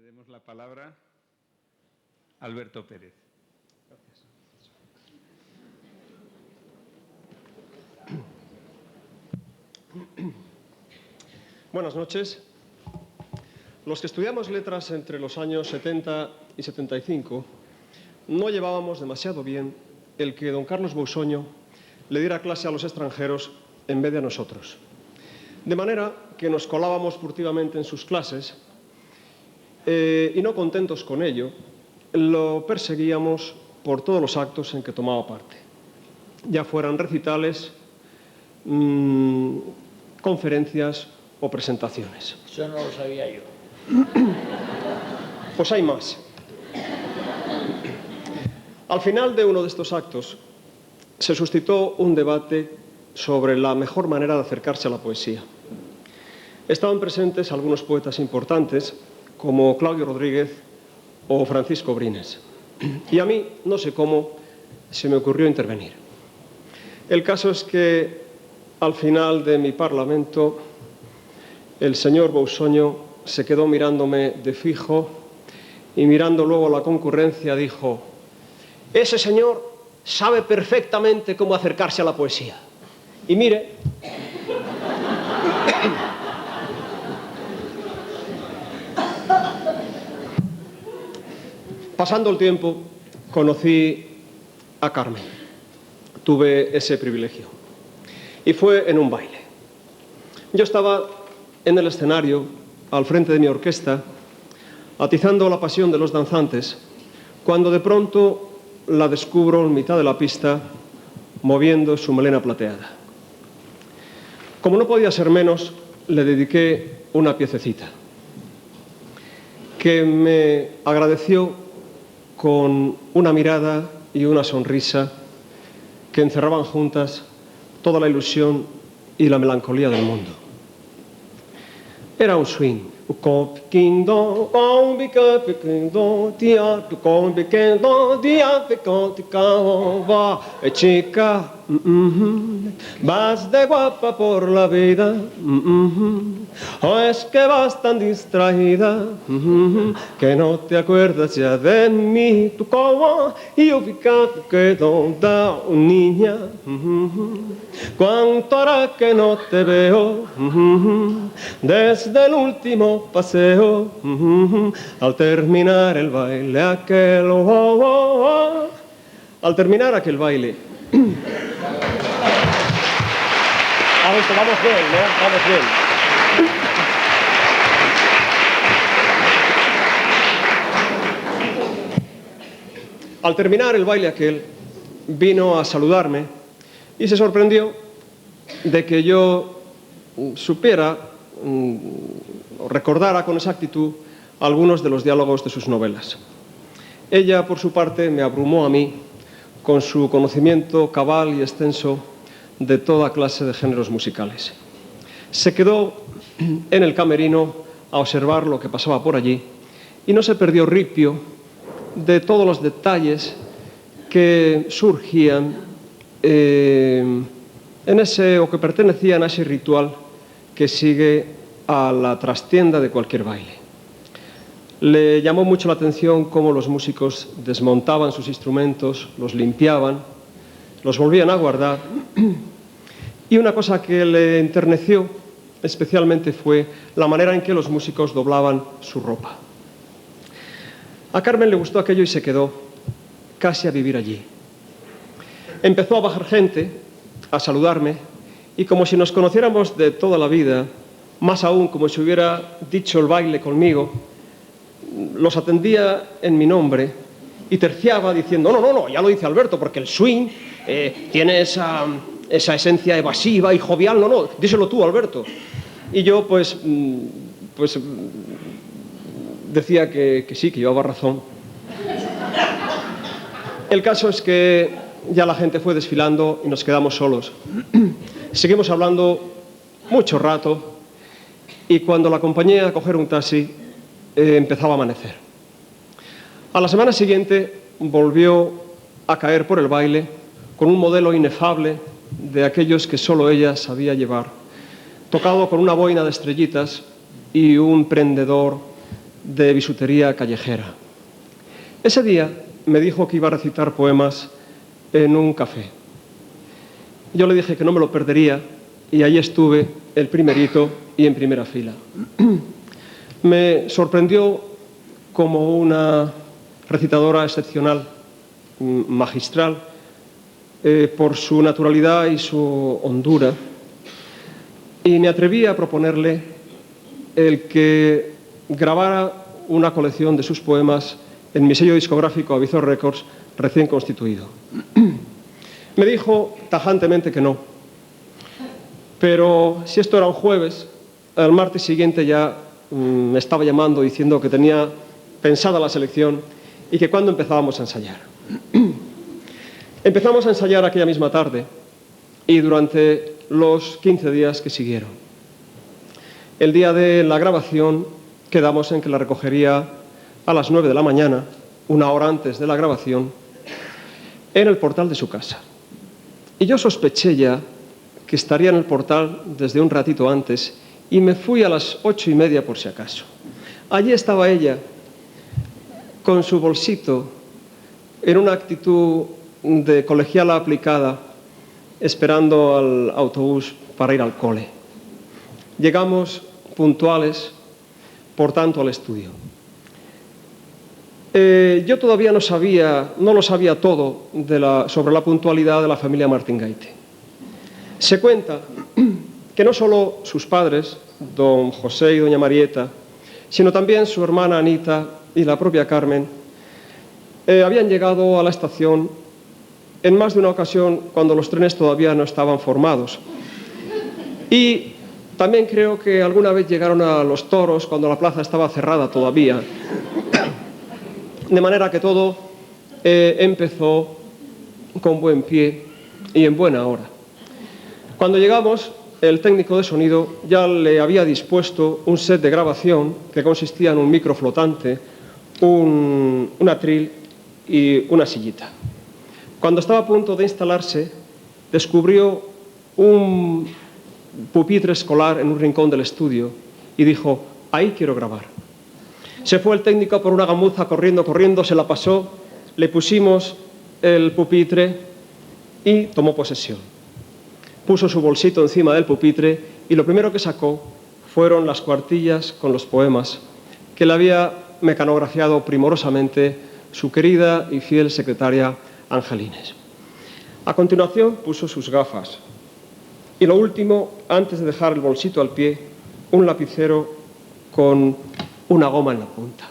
Cedemos la palabra a Alberto Pérez. Gracias. Buenas noches. Los que estudiamos letras entre los años 70 y 75 no llevábamos demasiado bien el que don Carlos Bousoño le diera clase a los extranjeros en vez de a nosotros. De manera que nos colábamos furtivamente en sus clases y no contentos con ello, lo perseguíamos por todos los actos en que tomaba parte, ya fueran recitales, conferencias o presentaciones. Eso no lo sabía yo. Pues hay más. Al final de uno de estos actos se suscitó un debate sobre la mejor manera de acercarse a la poesía. Estaban presentes algunos poetas importantes como Claudio Rodríguez o Francisco Brines. Y a mí, no sé cómo, se me ocurrió intervenir. El caso es que al final de mi parlamento el señor Bousoño se quedó mirándome de fijo y mirando luego a la concurrencia dijo: ese señor sabe perfectamente cómo acercarse a la poesía. Y mire, pasando el tiempo conocí a Carmen. Tuve ese privilegio. Y fue en un baile. Yo estaba en el escenario, al frente de mi orquesta, atizando la pasión de los danzantes, cuando de pronto la descubro en mitad de la pista, moviendo su melena plateada. Como no podía ser menos, le dediqué una piececita, que me agradeció con una mirada y una sonrisa que encerraban juntas toda la ilusión y la melancolía del mundo. Era un swing. Chica, vas de guapa por la vida, o es que vas tan distraída que no te acuerdas ya de mí. Tu como y yo fíjate que tonta niña, cuánto hará que no te veo desde el último paseo, al terminar el baile aquel, al terminar aquel baile. Vamos bien, ¿no? Vamos bien. Al terminar el baile aquel, vino a saludarme y se sorprendió de que yo supiera o recordara con exactitud algunos de los diálogos de sus novelas. Ella, por su parte, me abrumó a mí con su conocimiento cabal y extenso de toda clase de géneros musicales. Se quedó en el camerino a observar lo que pasaba por allí y no se perdió ripio de todos los detalles que surgían en ese, o que pertenecían a ese ritual que sigue a la trastienda de cualquier baile. Le llamó mucho la atención cómo los músicos desmontaban sus instrumentos, los limpiaban, los volvían a guardar. Y una cosa que le enterneció especialmente fue la manera en que los músicos doblaban su ropa. A Carmen le gustó aquello y se quedó casi a vivir allí. Empezó a bajar gente, a saludarme, y como si nos conociéramos de toda la vida, más aún como si hubiera dicho el baile conmigo, los atendía en mi nombre y terciaba diciendo: no, ya lo dice Alberto, porque el swing tiene esa esencia evasiva y jovial, no, díselo tú, Alberto. Y yo, pues decía que sí, que llevaba razón. El caso es que ya la gente fue desfilando y nos quedamos solos. Seguimos hablando mucho rato y cuando la acompañé a coger un taxi, empezaba a amanecer. A la semana siguiente volvió a caer por el baile con un modelo inefable de aquellos que solo ella sabía llevar, tocado con una boina de estrellitas y un prendedor de bisutería callejera. Ese día me dijo que iba a recitar poemas en un café. Yo le dije que no me lo perdería y allí estuve, el primerito y en primera fila. Me sorprendió como una recitadora excepcional, magistral, por su naturalidad y su hondura. Y me atreví a proponerle el que grabara una colección de sus poemas en mi sello discográfico Avizor Records, recién constituido. Me dijo tajantemente que no. Pero si esto era un jueves, al martes siguiente ya me estaba llamando diciendo que tenía pensada la selección y que cuándo empezábamos a ensayar. Empezamos a ensayar aquella misma tarde y durante los 15 días que siguieron. El día de la grabación quedamos en que la recogería a las 9 de la mañana, una hora antes de la grabación, en el portal de su casa. Y yo sospeché ya que estaría en el portal desde un ratito antes y me fui a las 8:30 por si acaso. Allí estaba ella, con su bolsito, en una actitud de colegiala aplicada, esperando al autobús para ir al cole. Llegamos puntuales, por tanto, al estudio. Yo todavía no lo sabía todo sobre la puntualidad de la familia Martín-Gaite. Se cuenta que no solo sus padres, don José y doña Marieta, sino también su hermana Anita y la propia Carmen, habían llegado a la estación en más de una ocasión cuando los trenes todavía no estaban formados. Y también creo que alguna vez llegaron a Los Toros cuando la plaza estaba cerrada todavía. De manera que todo empezó con buen pie y en buena hora. Cuando llegamos, el técnico de sonido ya le había dispuesto un set de grabación que consistía en un micro flotante, un atril y una sillita. Cuando estaba a punto de instalarse, descubrió un pupitre escolar en un rincón del estudio y dijo: ahí quiero grabar. Se fue el técnico por una gamuza corriendo, se la pasó, le pusimos el pupitre y tomó posesión. Puso su bolsito encima del pupitre y lo primero que sacó fueron las cuartillas con los poemas que le había mecanografiado primorosamente su querida y fiel secretaria Angelines. A continuación puso sus gafas y lo último, antes de dejar el bolsito al pie, un lapicero con una goma en la punta.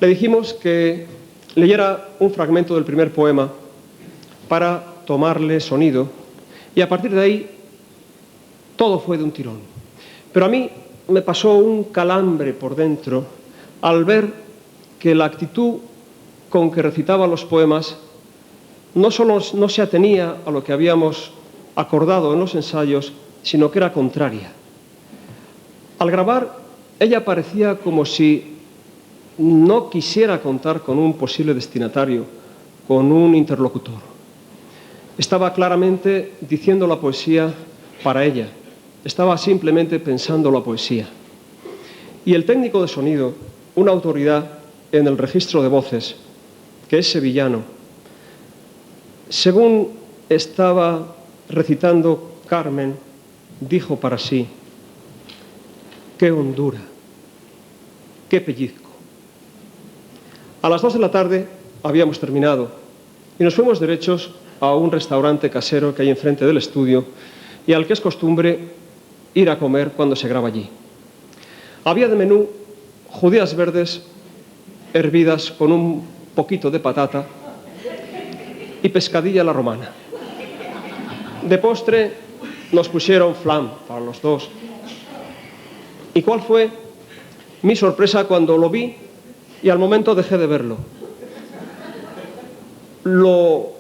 Le dijimos que leyera un fragmento del primer poema para tomarle sonido y a partir de ahí todo fue de un tirón. Pero a mí me pasó un calambre por dentro al ver que la actitud con que recitaba los poemas no solo no se atenía a lo que habíamos acordado en los ensayos, sino que era contraria. Al grabar, ella parecía como si no quisiera contar con un posible destinatario, con un interlocutor. Estaba claramente diciendo la poesía para ella, estaba simplemente pensando la poesía. Y el técnico de sonido, una autoridad en el registro de voces, que es sevillano, según estaba recitando Carmen, dijo para sí: ¡qué hondura! ¡Qué pellizco! A las 2 de la tarde habíamos terminado y nos fuimos derechos a un restaurante casero que hay enfrente del estudio y al que es costumbre ir a comer cuando se graba allí. Había de menú judías verdes hervidas con un poquito de patata y pescadilla a la romana. De postre nos pusieron flan para los dos. ¿Y cuál fue mi sorpresa cuando lo vi y al momento dejé de verlo? Lo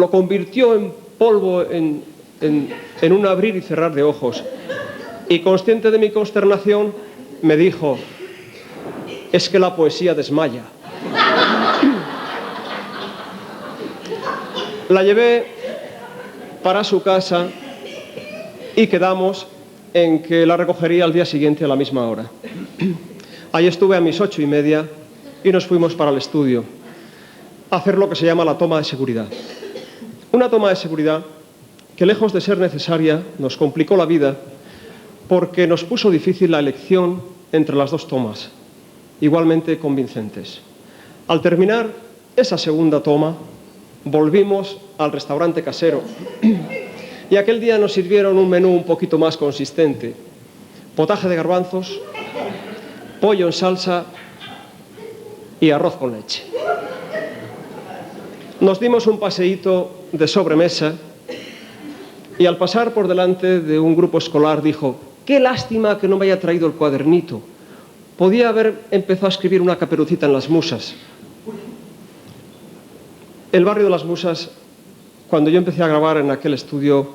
convirtió en polvo en un abrir y cerrar de ojos. Y consciente de mi consternación, me dijo: es que la poesía desmaya. La llevé para su casa y quedamos en que la recogería al día siguiente a la misma hora. Ahí estuve a mis 8:30 y nos fuimos para el estudio a hacer lo que se llama la toma de seguridad. Una toma de seguridad que, lejos de ser necesaria, nos complicó la vida porque nos puso difícil la elección entre las dos tomas, igualmente convincentes. Al terminar esa segunda toma, volvimos al restaurante casero y aquel día nos sirvieron un menú un poquito más consistente: potaje de garbanzos, pollo en salsa y arroz con leche. Nos dimos un paseíto de sobremesa y al pasar por delante de un grupo escolar dijo: «Qué lástima que no me haya traído el cuadernito. Podía haber empezado a escribir una Caperucita en las Musas». El barrio de las Musas, cuando yo empecé a grabar en aquel estudio,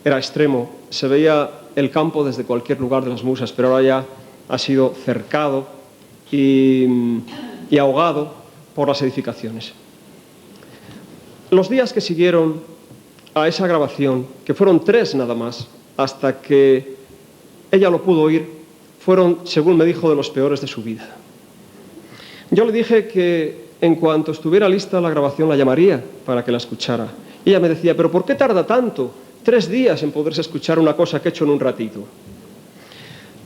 era extremo. Se veía el campo desde cualquier lugar de las Musas, pero ahora ya ha sido cercado y ahogado por las edificaciones. Los días que siguieron a esa grabación, que fueron 3 nada más, hasta que ella lo pudo oír, fueron, según me dijo, de los peores de su vida. Yo le dije que en cuanto estuviera lista la grabación la llamaría para que la escuchara. Y ella me decía: «¿Pero por qué tarda tanto? 3 días en poderse escuchar una cosa que he hecho en un ratito».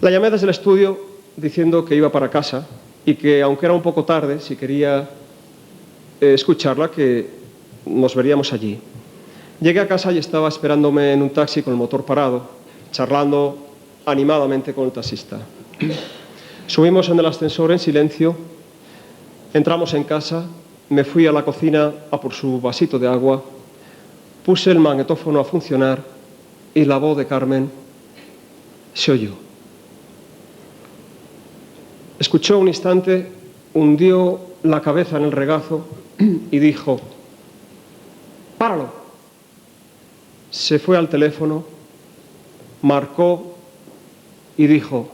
La llamé desde el estudio diciendo que iba para casa y que, aunque era un poco tarde, si quería escucharla, que nos veríamos allí. Llegué a casa y estaba esperándome en un taxi con el motor parado, charlando animadamente con el taxista. Subimos en el ascensor en silencio, entramos en casa, me fui a la cocina a por su vasito de agua, puse el magnetófono a funcionar y la voz de Carmen se oyó. Escuchó un instante, hundió la cabeza en el regazo y dijo: «Páralo». Se fue al teléfono, marcó y dijo: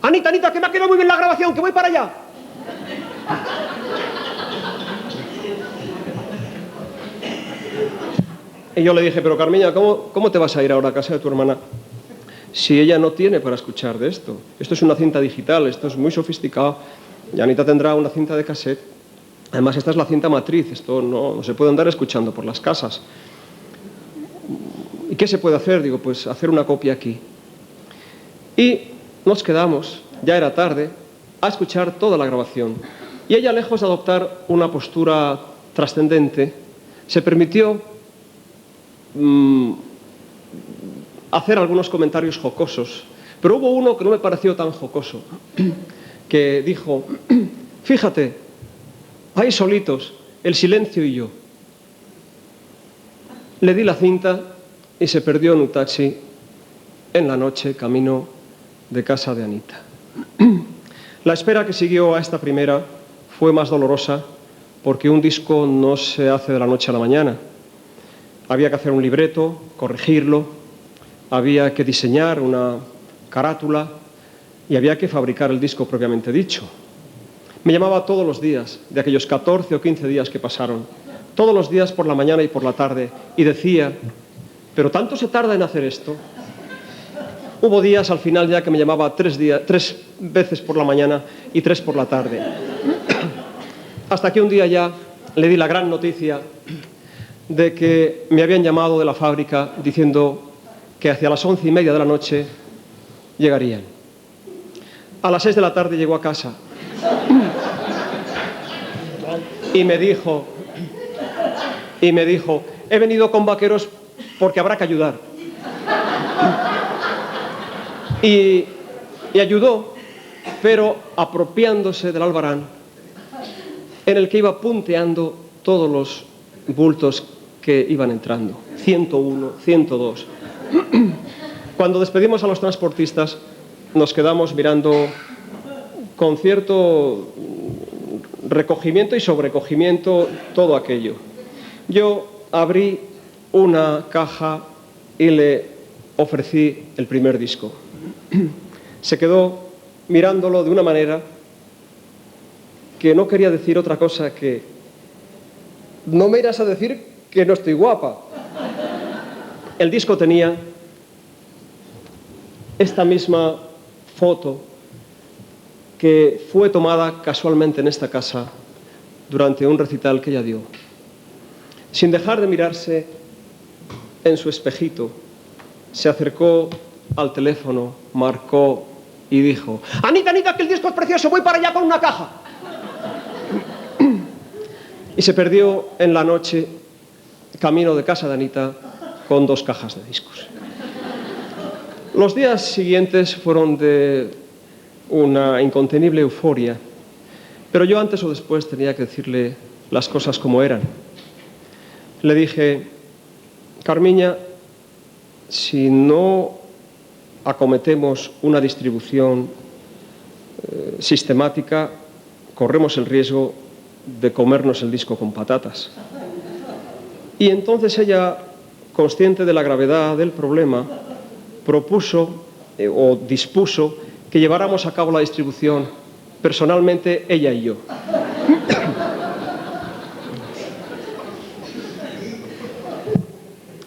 «Anita, Anita, que me ha quedado muy bien la grabación, que voy para allá». Y yo le dije: «Pero Carmiña, ¿cómo te vas a ir ahora a casa de tu hermana si ella no tiene para escuchar de esto? Esto es una cinta digital, esto es muy sofisticado, y Anita tendrá una cinta de cassette. Además, esta es la cinta matriz, esto no se puede andar escuchando por las casas. ¿Y qué se puede hacer?». Digo: «Pues hacer una copia aquí». Y nos quedamos, ya era tarde, a escuchar toda la grabación. Y ella, lejos de adoptar una postura trascendente, se permitió hacer algunos comentarios jocosos. Pero hubo uno que no me pareció tan jocoso, que dijo: «Fíjate, ahí solitos, el silencio y yo». Le di la cinta y se perdió en un taxi en la noche, camino de casa de Anita. La espera que siguió a esta primera fue más dolorosa porque un disco no se hace de la noche a la mañana. Había que hacer un libreto, corregirlo, había que diseñar una carátula y había que fabricar el disco propiamente dicho. Me llamaba todos los días, de aquellos 14 o 15 días que pasaron, todos los días por la mañana y por la tarde, y decía: «¿Pero tanto se tarda en hacer esto?». Hubo días al final ya que me llamaba 3 veces por la mañana y 3 por la tarde. Hasta que un día ya le di la gran noticia de que me habían llamado de la fábrica diciendo que hacia las 11:30 de la noche llegarían. A las 6 de la tarde llegó a casa y me dijo: «He venido con vaqueros porque habrá que ayudar». Y ayudó, pero apropiándose del albarán en el que iba punteando todos los bultos que iban entrando. 101, 102. Cuando despedimos a los transportistas, nos quedamos mirando con cierto recogimiento y sobrecogimiento todo aquello. Yo abrí una caja y le ofrecí el primer disco. Se quedó mirándolo de una manera que no quería decir otra cosa que: «No me irás a decir que no estoy guapa». El disco tenía esta misma foto que fue tomada casualmente en esta casa durante un recital que ella dio. Sin dejar de mirarse en su espejito, se acercó al teléfono, marcó y dijo: Anita, Anita, que el disco es precioso, voy para allá con una caja. Y se perdió en la noche, camino de casa de Anita, con 2 cajas de discos. Los días siguientes fueron de una incontenible euforia, pero yo antes o después tenía que decirle las cosas como eran. Le dije: Carmiña, si no acometemos una distribución sistemática, corremos el riesgo de comernos el disco con patatas. Y entonces ella, consciente de la gravedad del problema, propuso o dispuso que lleváramos a cabo la distribución personalmente ella y yo.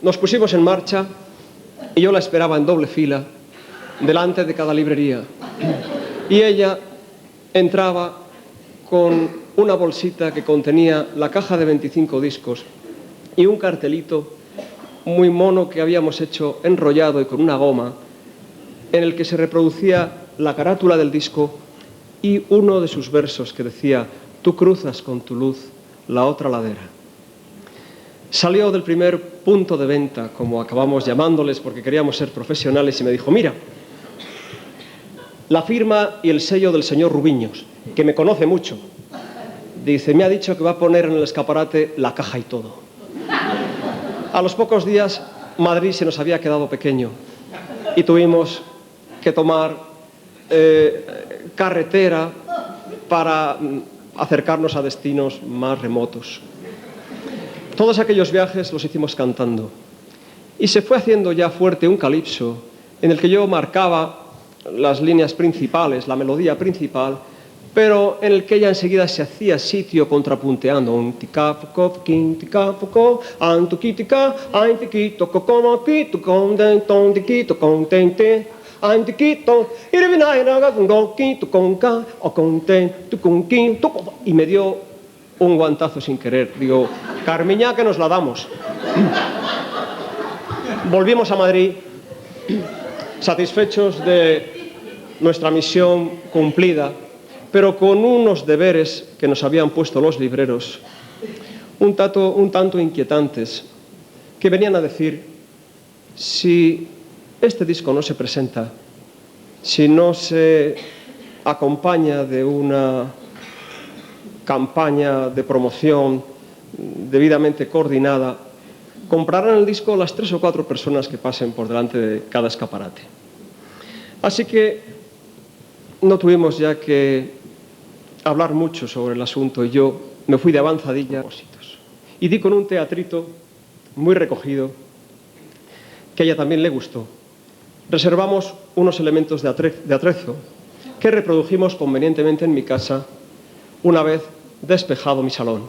Nos pusimos en marcha y yo la esperaba en doble fila delante de cada librería. Y ella entraba con una bolsita que contenía la caja de 25 discos y un cartelito muy mono que habíamos hecho enrollado y con una goma, en el que se reproducía la carátula del disco y uno de sus versos que decía: tú cruzas con tu luz la otra ladera. Salió del primer punto de venta, como acabamos llamándoles porque queríamos ser profesionales, y me dijo: mira, la firma y el sello del señor Rubiños, que me conoce mucho. Dice, me ha dicho que va a poner en el escaparate la caja y todo. A los pocos días, Madrid se nos había quedado pequeño y tuvimos que tomar carretera para acercarnos a destinos más remotos. Todos aquellos viajes los hicimos cantando. Y se fue haciendo ya fuerte un calipso en el que yo marcaba las líneas principales, la melodía principal, pero en el que ella enseguida se hacía sitio contrapunteando. Un ticapoco, quinticapoco, antuquitica, antiquito, cocomaquito, condenton, tiquito, contente, antiquito, irvinaira, quito, conca, o conten, tucunquito, y me dio un guantazo sin querer. Digo, Carmiña, que nos la damos. Volvimos a Madrid, satisfechos de nuestra misión cumplida, pero con unos deberes que nos habían puesto los libreros, un tanto inquietantes, que venían a decir: si este disco no se presenta, si no se acompaña de una campaña de promoción debidamente coordinada, comprarán el disco las 3 o 4 personas que pasen por delante de cada escaparate. Así que no tuvimos ya que hablar mucho sobre el asunto y yo me fui de avanzadilla y di con un teatrito muy recogido que a ella también le gustó. Reservamos unos elementos de atrezo que reprodujimos convenientemente en mi casa una vez despejado mi salón,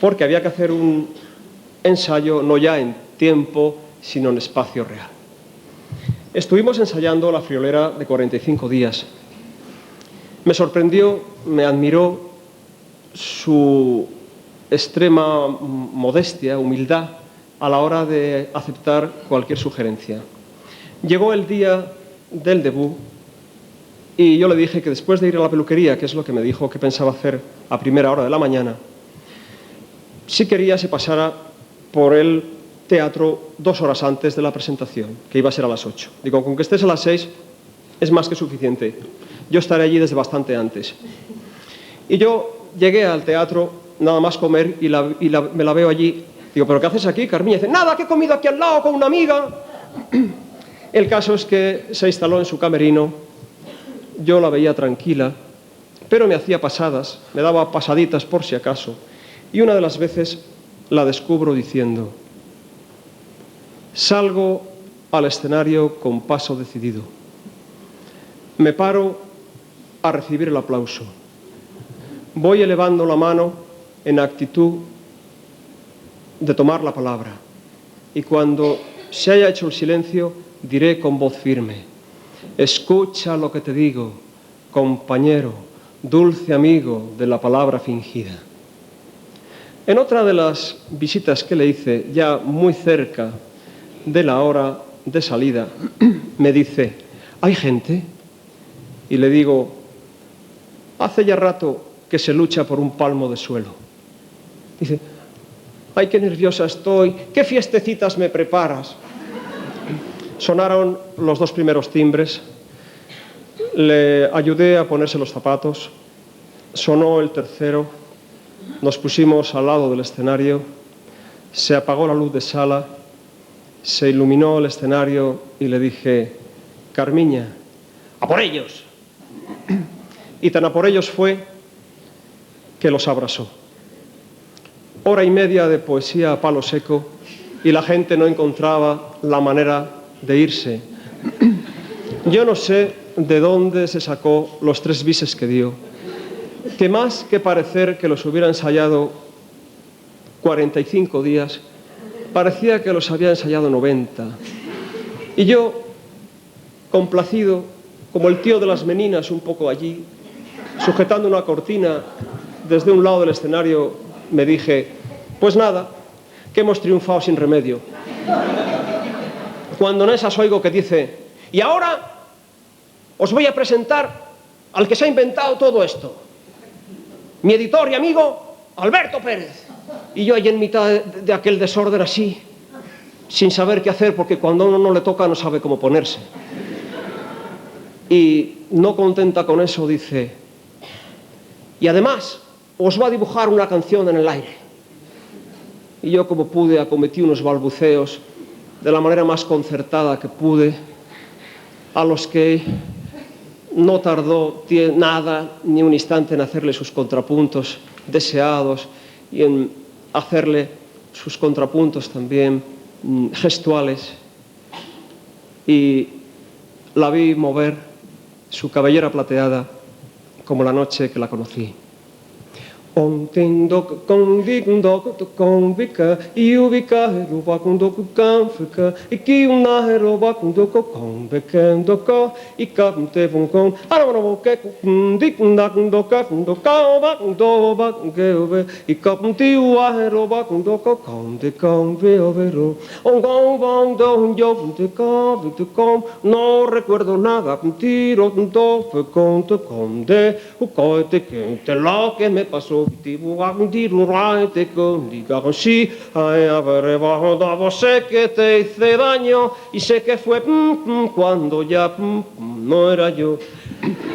porque había que hacer un ensayo no ya en tiempo, sino en espacio real. Estuvimos ensayando La friolera de 45 días. Me sorprendió, me admiró su extrema modestia, humildad, a la hora de aceptar cualquier sugerencia. Llegó el día del debut y yo le dije que después de ir a la peluquería, que es lo que me dijo que pensaba hacer a primera hora de la mañana, si quería se pasara por el teatro 2 horas antes de la presentación, que iba a ser a las 8. Digo, con que estés a las 6 es más que suficiente. Yo estaré allí desde bastante antes. Y yo llegué al teatro, nada más comer, y me la veo allí. Digo, ¿pero qué haces aquí, Carmiña? Dice, nada, que he comido aquí al lado con una amiga. El caso es que se instaló en su camerino. Yo la veía tranquila, pero me hacía pasadas, me daba pasaditas por si acaso. Y una de las veces la descubro diciendo, salgo al escenario con paso decidido. Me paro a recibir el aplauso. Voy elevando la mano en actitud de tomar la palabra. Y cuando se haya hecho el silencio, diré con voz firme, escucha lo que te digo, compañero, dulce amigo de la palabra fingida. En otra de las visitas que le hice, ya muy cerca de la hora de salida, me dice, ¿hay gente? Y le digo, hace ya rato que se lucha por un palmo de suelo. Dice, ¡ay, qué nerviosa estoy! ¿Qué fiestecitas me preparas? Sonaron los 2 primeros timbres, le ayudé a ponerse los zapatos, sonó el tercero, nos pusimos al lado del escenario, se apagó la luz de sala, se iluminó el escenario y le dije, Carmiña, ¡a por ellos! Y tan a por ellos fue que los abrazó. Hora y media de poesía a palo seco y la gente no encontraba la manera de irse. Yo no sé de dónde se sacó los 3 bises que dio, que más que parecer que los hubiera ensayado 45 días, parecía que los había ensayado 90. Y yo, complacido, como el tío de las meninas un poco allí, sujetando una cortina desde un lado del escenario, me dije, pues nada, que hemos triunfado sin remedio. Cuando en esas oigo que dice, y ahora os voy a presentar al que se ha inventado todo esto. Mi editor y amigo, Alberto Pérez. Y yo allí en mitad de aquel desorden así, sin saber qué hacer, porque cuando a uno no le toca no sabe cómo ponerse. Y no contenta con eso, dice, y además os va a dibujar una canción en el aire. Y yo, como pude, acometí unos balbuceos de la manera más concertada que pude, a los que no tardó nada, ni un instante en hacerle sus contrapuntos deseados y en hacerle sus contrapuntos también gestuales. Y la vi mover su cabellera plateada como la noche que la conocí. Ontendo con digndo con vika y ubica roba con do canfica y que una roba con do con bekendo ko y capte von ara no que digna con do ba do ba que ove y capte ua roba con do con de con vero on von do yo de con no recuerdo nada tiro do fue con de ucote que te lo que me pasó. Sí, sé que te hice daño y sé que fue cuando ya no era yo.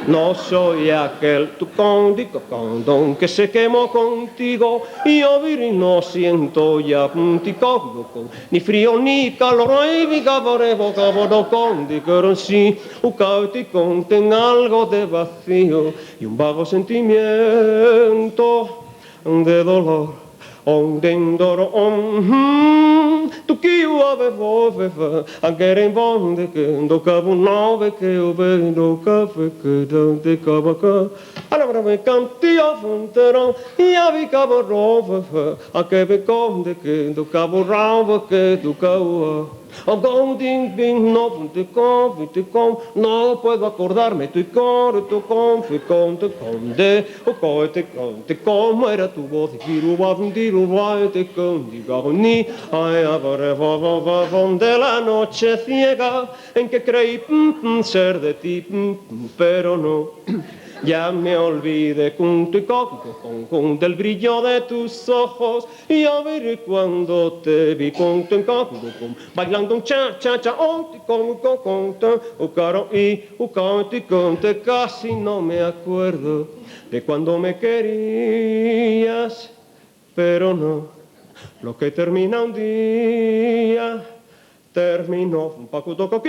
No soy aquel tu condón que se quemó contigo y yo no siento ya ni frío ni calor y mi cabarebo con sí, ten algo de vacío y un vago sentimiento de dolor. Tu kiu ave vove agere bonde que do cabo nove que o vendo café que de cabaka ala me canti a fonteron e avi cabo rove a que be conde que do cabo rove que do cabo o gonding bing no te com no puedo acordarme tu cor tu con te conde o coete conte como era tu voz y te condigo ni ay de la noche ciega en que creí ser de ti pero no. Ya me olvidé con del brillo de tus ojos y a ver cuando te vi con bailando un cha cha cha con caro y conte casi no me acuerdo de cuando me querías pero no lo que termina un día terminó un paco toco